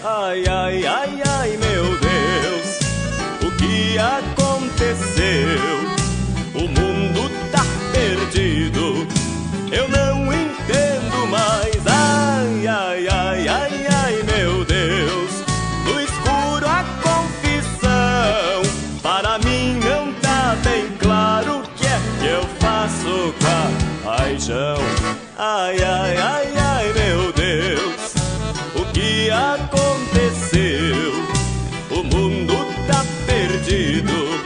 Ai, ai, ai, ai, meu Deus, o que aconteceu? O mundo tá perdido, eu não entendo mais. Ai, ai, ai, ai, ai, meu Deus, no escuro a confissão. Para mim não tá bem claro o que é que eu faço com a paixão. Ai, ai, ai, ai, meu Deus, o que aconteceu? O mundo tá perdido,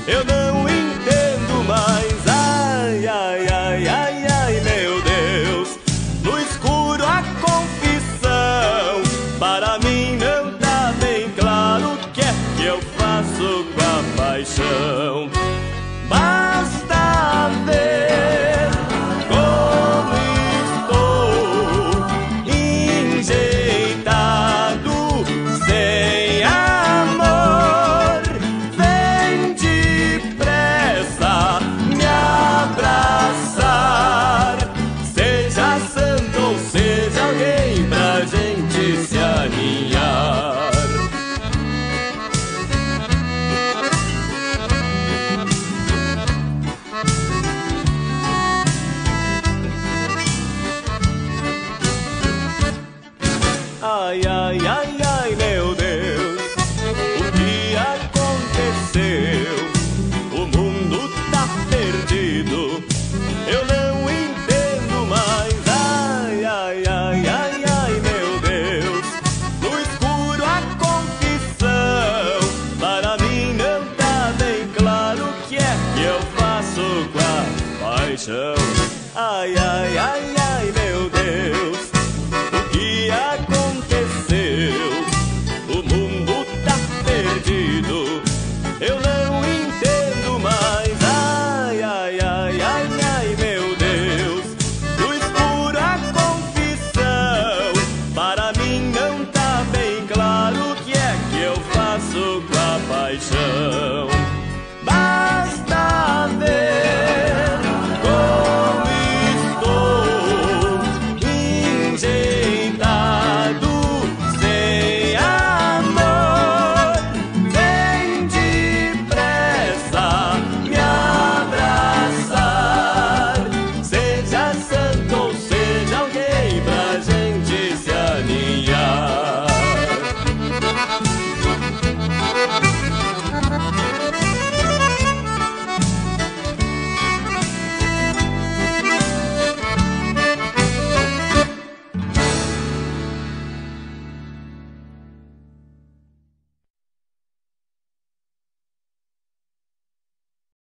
eu não entendo mais. Ai, ai, ai, ai, ai, meu Deus, no escuro a confissão. Para mim não tá bem claro o que é que eu faço com a paixão. Basta ver como estou enjeitado, sem amor. Vem depressa me abraçar, seja santo ou seja alguém pra gente se aninhar. Ai, ai, ai, ai, meu Deus, o que aconteceu? O mundo tá perdido, eu não entendo mais. Ai, ai, ai, ai, ai, meu Deus, no escuro a confissão. Para mim não tá bem claro o que é que eu faço com a paixão. Ai, ai, ai, ai, meu Deus, o que aconteceu? O mundo tá perdido, eu não entendo mais. Ai, ai, ai, ai, ai, meu Deus, no escuro a confissão. Para mim não tá bem claro o que é que eu faço com a paixão.